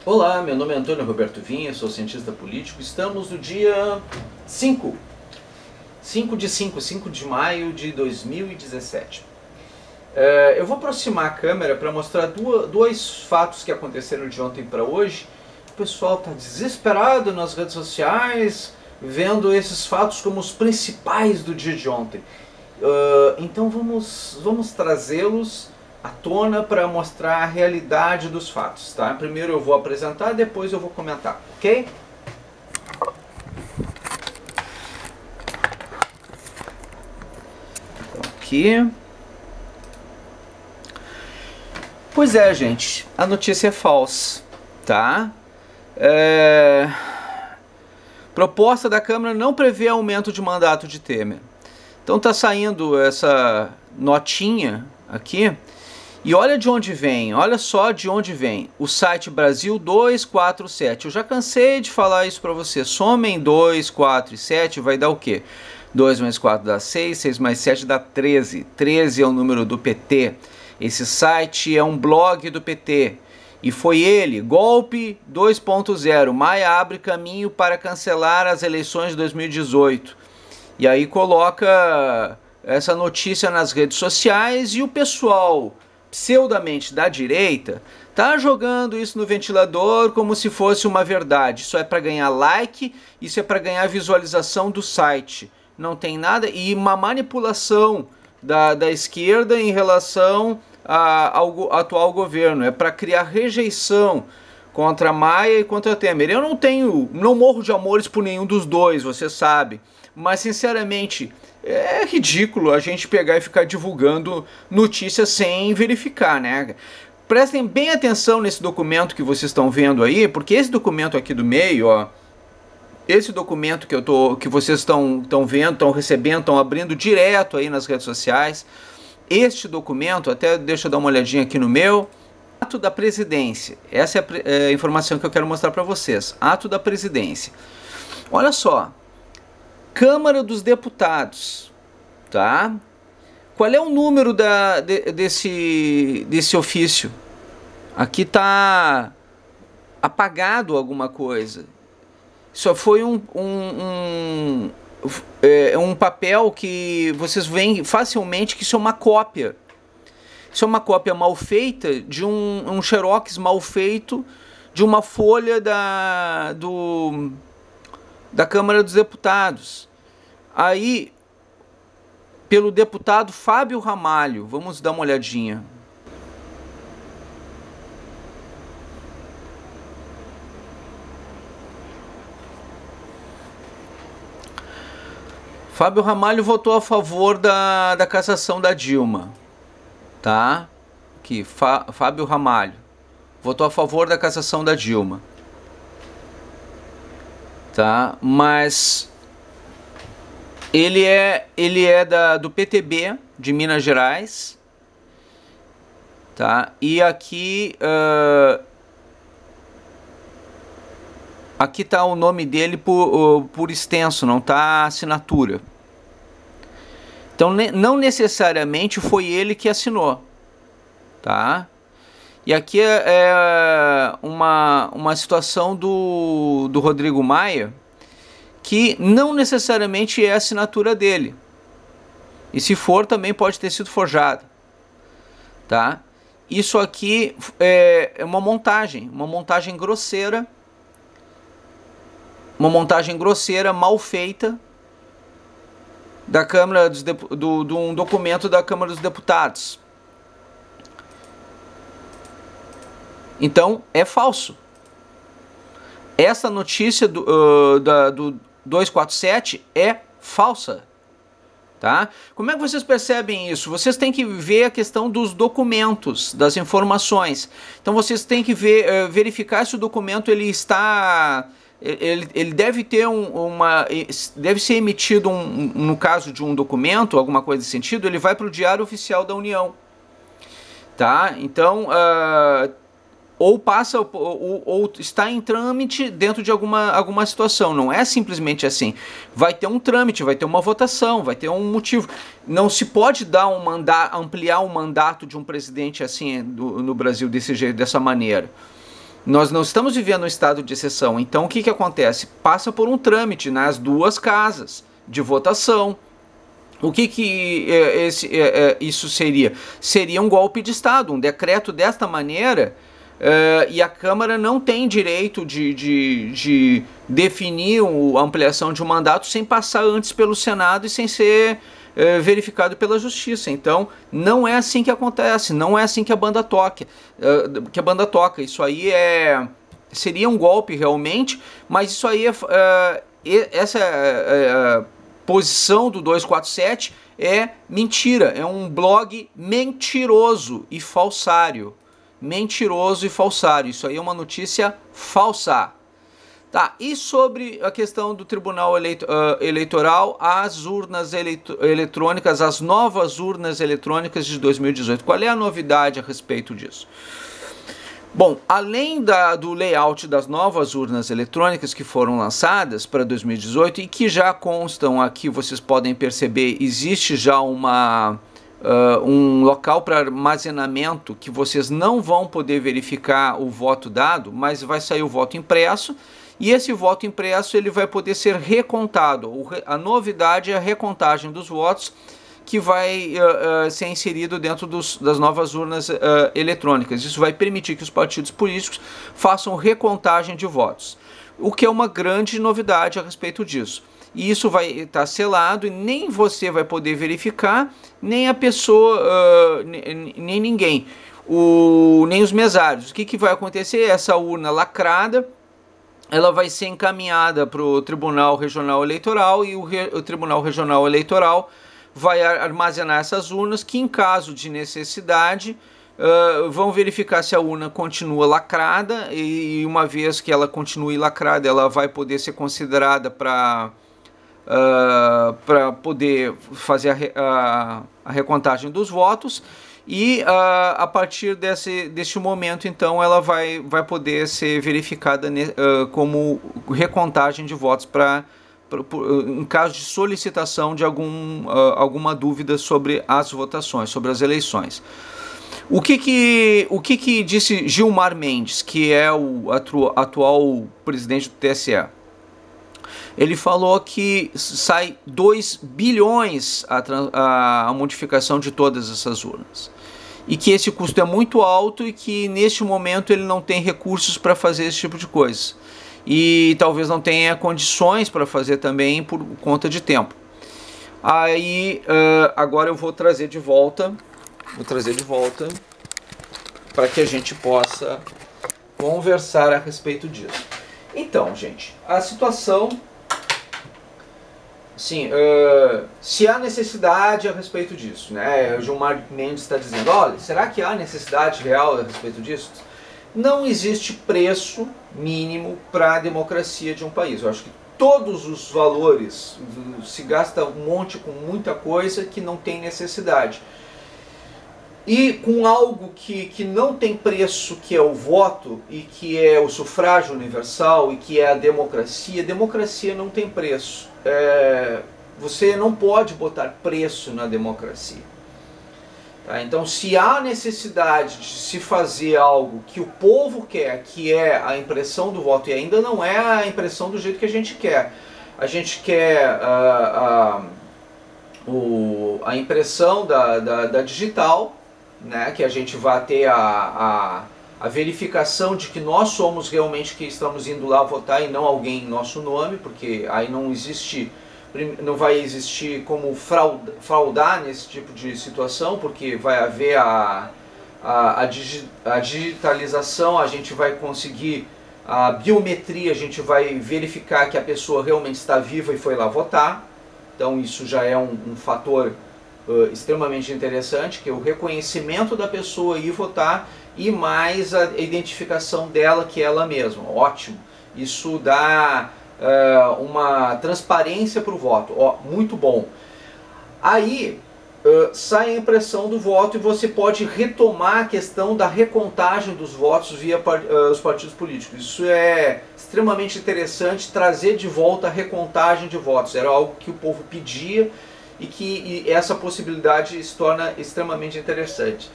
Olá, meu nome é Antônio Roberto Vinha, sou cientista político. Estamos no dia 5 de maio de 2017. Eu vou aproximar a câmera para mostrar dois fatos que aconteceram de ontem para hoje. O pessoal está desesperado nas redes sociais, vendo esses fatos como os principais do dia de ontem. Então vamos trazê-los à tona para mostrar a realidade dos fatos, tá? Primeiro eu vou apresentar, depois eu vou comentar, ok? Então, aqui. Pois é, gente, a notícia é falsa, tá? Proposta da Câmara não prevê aumento de mandato de Temer. Então tá saindo essa notinha aqui. E olha de onde vem, olha só de onde vem. O site Brasil 247. Eu já cansei de falar isso para você. Somem 2, 4 e 7 vai dar o quê? 2 mais 4 dá 6, 6 mais 7 dá 13. 13 é o número do PT. Esse site é um blog do PT. E foi ele, golpe 2.0. Maia abre caminho para cancelar as eleições de 2018. E aí coloca essa notícia nas redes sociais e o pessoal pseudamente da direita tá jogando isso no ventilador como se fosse uma verdade. Isso é para ganhar like, isso é para ganhar visualização do site. Não tem nada, e uma manipulação da esquerda em relação ao atual governo. É para criar rejeição contra Maia e contra Temer. Eu não morro de amores por nenhum dos dois, você sabe. Mas sinceramente, é ridículo a gente pegar e ficar divulgando notícias sem verificar, né? Prestem bem atenção nesse documento que vocês estão vendo aí, porque esse documento aqui do meio, ó, esse documento que vocês estão vendo, estão recebendo, estão abrindo direto aí nas redes sociais, este documento, até deixa eu dar uma olhadinha aqui no meu, ato da presidência. Essa é a informação que eu quero mostrar para vocês. Ato da presidência. Olha só. Câmara dos Deputados, tá? Qual é o número desse ofício? Aqui tá apagado alguma coisa. Só foi um papel que vocês veem facilmente que isso é uma cópia. Isso é uma cópia mal feita de um xerox mal feito de uma folha da Câmara dos Deputados. Aí, pelo deputado Fábio Ramalho, vamos dar uma olhadinha. Fábio Ramalho votou a favor da cassação da Dilma, tá? Aqui, Fábio Ramalho votou a favor da cassação da Dilma. Tá? Mas ele é do PTB de Minas Gerais, tá? E aqui aqui tá o nome dele por extenso, não tá a assinatura. Então não necessariamente foi ele que assinou, tá? E aqui é uma situação do Rodrigo Maia, que não necessariamente é a assinatura dele. E se for, também pode ter sido forjada. Tá? Isso aqui é uma montagem grosseira. Uma montagem grosseira, mal feita, da Câmara de um documento da Câmara dos Deputados. Então, é falso. Essa notícia do 247 é falsa. Tá? Como é que vocês percebem isso? Vocês têm que ver a questão dos documentos, das informações. Então, vocês têm que verificar se o documento ele deve ter deve ser emitido, no caso de um documento, alguma coisa desse sentido, ele vai para o Diário Oficial da União. Tá? Então, ou está em trâmite dentro de alguma situação. Não é simplesmente assim. Vai ter um trâmite, vai ter uma votação, vai ter um motivo. Não se pode dar ampliar o mandato de um presidente assim no Brasil desse jeito, dessa maneira. Nós não estamos vivendo um estado de exceção. Então o que acontece? Passa por um trâmite nas duas casas de votação. O que isso seria? Seria um golpe de Estado, um decreto desta maneira, e a Câmara não tem direito de definir a ampliação de um mandato sem passar antes pelo Senado e sem ser verificado pela Justiça. Então não é assim que acontece, não é assim que a banda toca. Isso aí seria um golpe realmente, mas isso aí essa posição do 247 é mentira, é um blog mentiroso e falsário. Mentiroso e falsário, isso aí é uma notícia falsa. Tá, e sobre a questão do Tribunal Eleitoral, as urnas eletrônicas, as novas urnas eletrônicas de 2018, qual é a novidade a respeito disso? Bom, além do layout das novas urnas eletrônicas que foram lançadas para 2018 e que já constam aqui, vocês podem perceber, existe já um local para armazenamento que vocês não vão poder verificar o voto dado, mas vai sair o voto impresso e esse voto impresso ele vai poder ser recontado. A novidade é a recontagem dos votos que vai ser inserido dentro das novas urnas eletrônicas. Isso vai permitir que os partidos políticos façam recontagem de votos, o que é uma grande novidade a respeito disso. E isso vai estar selado e nem você vai poder verificar, nem a pessoa, nem ninguém, nem os mesários. O que vai acontecer? Essa urna lacrada, ela vai ser encaminhada para o Tribunal Regional Eleitoral e o Tribunal Regional Eleitoral vai armazenar essas urnas que, em caso de necessidade, vão verificar se a urna continua lacrada e uma vez que ela continue lacrada, ela vai poder ser considerada para poder fazer a recontagem dos votos e a partir deste momento, então, ela vai poder ser verificada como recontagem de votos em caso de solicitação de alguma dúvida sobre as votações, sobre as eleições. O que disse Gilmar Mendes, que é o atual presidente do TSE? Ele falou que sai 2 bilhões a modificação de todas essas urnas. E que esse custo é muito alto e que neste momento ele não tem recursos para fazer esse tipo de coisa. E talvez não tenha condições para fazer também por conta de tempo. Aí agora eu vou trazer de volta para que a gente possa conversar a respeito disso. Então, gente, a situação, assim, se há necessidade a respeito disso, né? O Gilmar Mendes está dizendo, olha, será que há necessidade real a respeito disso? Não existe preço mínimo para a democracia de um país. Eu acho que todos os valores, se gasta um monte com muita coisa que não tem necessidade. E com algo que não tem preço, que é o voto, e que é o sufrágio universal, e que é a democracia não tem preço. Você não pode botar preço na democracia. Tá? Então, se há necessidade de se fazer algo que o povo quer, que é a impressão do voto, e ainda não é a impressão do jeito que a gente quer. A gente quer a impressão da digital, né, que a gente vai ter a verificação de que nós somos realmente que estamos indo lá votar e não alguém em nosso nome, porque aí não vai existir como fraudar nesse tipo de situação, porque vai haver a digitalização, a gente vai conseguir a biometria, a gente vai verificar que a pessoa realmente está viva e foi lá votar. Então isso já é um fator extremamente interessante, que é o reconhecimento da pessoa ir votar e mais a identificação dela, que é ela mesma. Ótimo, isso dá uma transparência para o voto, muito bom. Aí sai a impressão do voto e você pode retomar a questão da recontagem dos votos via os partidos políticos. Isso é extremamente interessante, trazer de volta a recontagem de votos. Era algo que o povo pedia e que essa possibilidade se torna extremamente interessante.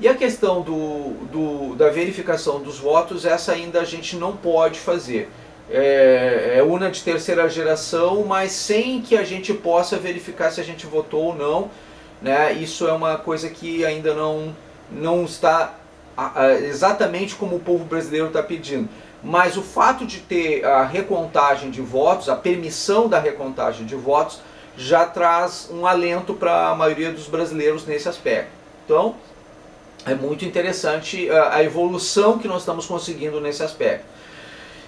E a questão da verificação dos votos, essa ainda a gente não pode fazer. É urna de terceira geração, mas sem que a gente possa verificar se a gente votou ou não, né? Isso é uma coisa que ainda não está exatamente como o povo brasileiro está pedindo. Mas o fato de ter a recontagem de votos, a permissão da recontagem de votos, já traz um alento para a maioria dos brasileiros nesse aspecto. Então, é muito interessante a evolução que nós estamos conseguindo nesse aspecto.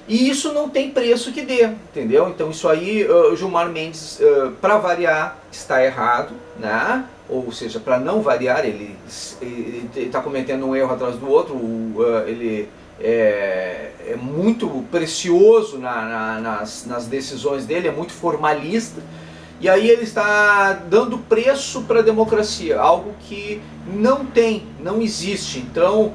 E isso não tem preço que dê, entendeu? Então isso aí, Gilmar Mendes, para variar, está errado, né? Ou seja, para não variar, ele está cometendo um erro atrás do outro, ele é muito precioso nas decisões dele, é muito formalista, e aí ele está dando preço para a democracia, algo que não existe. Então,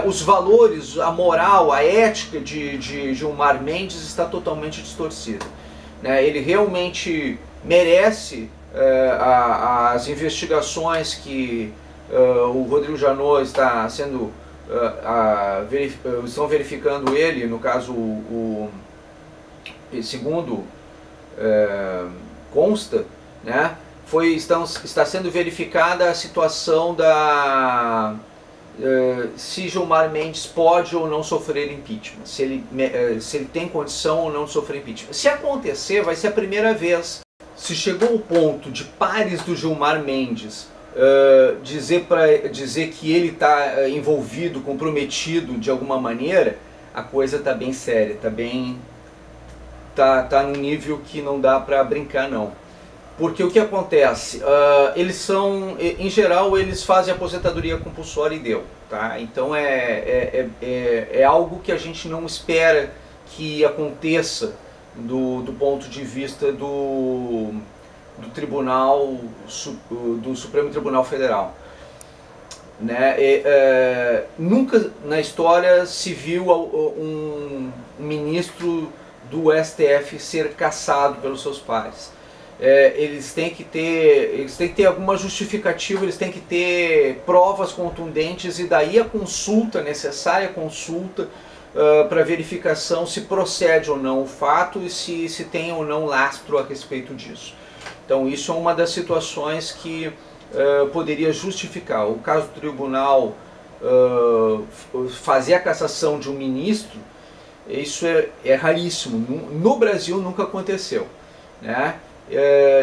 os valores, a moral, a ética de Gilmar Mendes está totalmente distorcida, né? Ele realmente merece as investigações que o Rodrigo Janot está sendo estão verificando ele, no caso segundo consta, né? Está sendo verificada a situação se Gilmar Mendes pode ou não sofrer impeachment, se ele tem condição ou não de sofrer impeachment. Se acontecer, vai ser a primeira vez. Se chegou ao ponto de pares do Gilmar Mendes dizer que ele está envolvido, comprometido de alguma maneira, a coisa está bem séria, tá num nível que não dá para brincar não. Porque o que acontece? Eles são, em geral, eles fazem aposentadoria compulsória e deu, tá? Então é algo que a gente não espera que aconteça do ponto de vista do Supremo Tribunal Federal, né? Nunca na história se viu um ministro do STF ser cassado pelos seus pares. Eles têm que ter alguma justificativa, eles têm que ter provas contundentes, e daí a consulta necessária, para verificação se procede ou não o fato e se tem ou não lastro a respeito disso. Então isso é uma das situações que poderia justificar. O caso do tribunal fazer a cassação de um ministro, isso é raríssimo. No Brasil nunca aconteceu, né?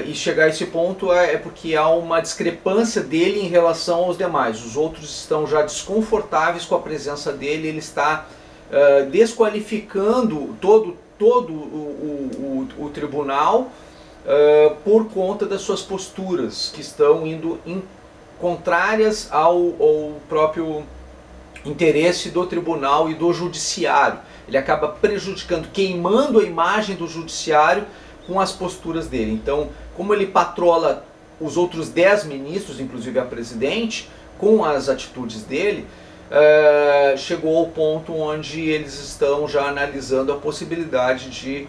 E chegar a esse ponto é porque há uma discrepância dele em relação aos demais. Os outros estão já desconfortáveis com a presença dele, ele está desqualificando todo o tribunal por conta das suas posturas, que estão indo contrárias ao próprio interesse do tribunal e do judiciário. Ele acaba prejudicando, queimando a imagem do judiciário com as posturas dele. Então, como ele patrola os outros 10 ministros, inclusive a presidente, com as atitudes dele, chegou ao ponto onde eles estão já analisando a possibilidade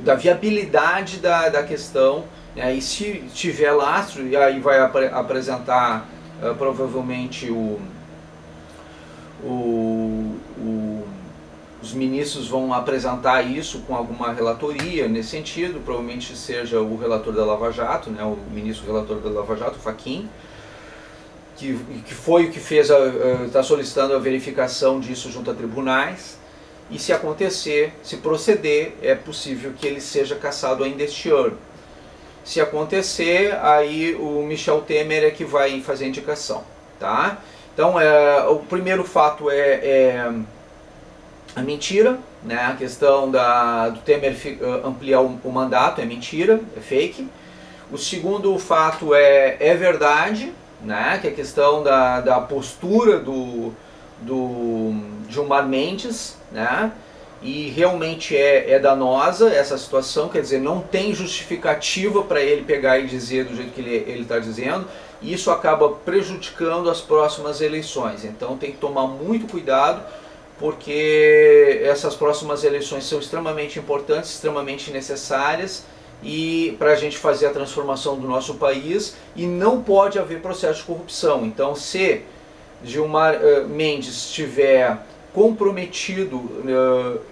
da viabilidade da questão, né? E se tiver lastro, e aí vai apresentar provavelmente os ministros vão apresentar isso com alguma relatoria nesse sentido, provavelmente seja o relator da Lava Jato, né, o ministro relator da Lava Jato, Fachin, que foi o que está solicitando a verificação disso junto a tribunais, e se acontecer, se proceder, é possível que ele seja cassado ainda este ano. Se acontecer, aí o Michel Temer é que vai fazer a indicação, tá? Então, o primeiro fato é a mentira, né? A questão do Temer ampliar o mandato é mentira, é fake. O segundo fato é verdade, né? Que é a questão da postura do Gilmar Mendes, né? E realmente é danosa essa situação, quer dizer, não tem justificativa para ele pegar e dizer do jeito que ele está dizendo, e isso acaba prejudicando as próximas eleições. Então tem que tomar muito cuidado, porque essas próximas eleições são extremamente importantes, extremamente necessárias, e para a gente fazer a transformação do nosso país, e não pode haver processo de corrupção. Então, se Gilmar Mendes estiver comprometido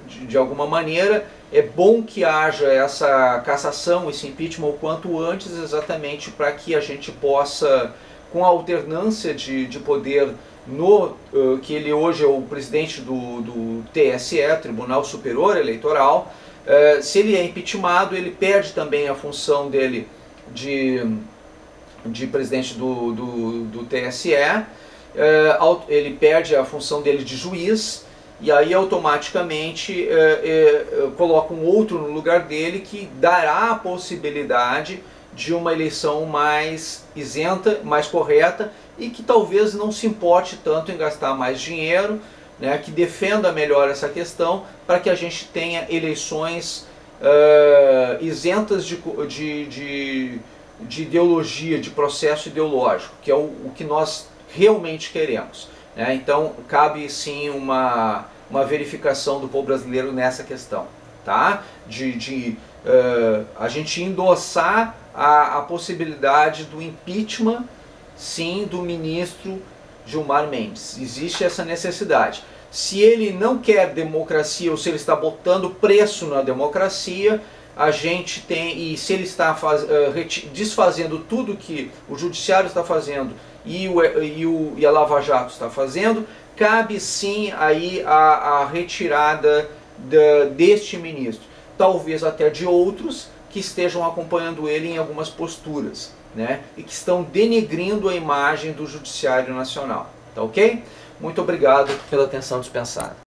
de alguma maneira, é bom que haja essa cassação, esse impeachment o quanto antes, exatamente para que a gente possa, com a alternância de poder, que ele hoje é o presidente do TSE, Tribunal Superior Eleitoral, se ele é impeachmentado, ele perde também a função dele de presidente do TSE, ele perde a função dele de juiz, e aí automaticamente coloca um outro no lugar dele, que dará a possibilidade de uma eleição mais isenta, mais correta, e que talvez não se importe tanto em gastar mais dinheiro, né, que defenda melhor essa questão, para que a gente tenha eleições isentas de ideologia, de processo ideológico, que é o que nós realmente queremos. Então cabe sim uma verificação do povo brasileiro nessa questão, tá? A gente endossar a possibilidade do impeachment, sim, do ministro Gilmar Mendes. Existe essa necessidade. Se ele não quer democracia, ou se ele está botando preço na democracia, a gente tem, e se ele está desfazendo tudo que o judiciário está fazendo e a Lava Jato está fazendo, cabe sim aí a retirada deste ministro, talvez até de outros que estejam acompanhando ele em algumas posturas, né, e que estão denegrindo a imagem do Judiciário Nacional. Tá ok? Muito obrigado pela atenção dispensada.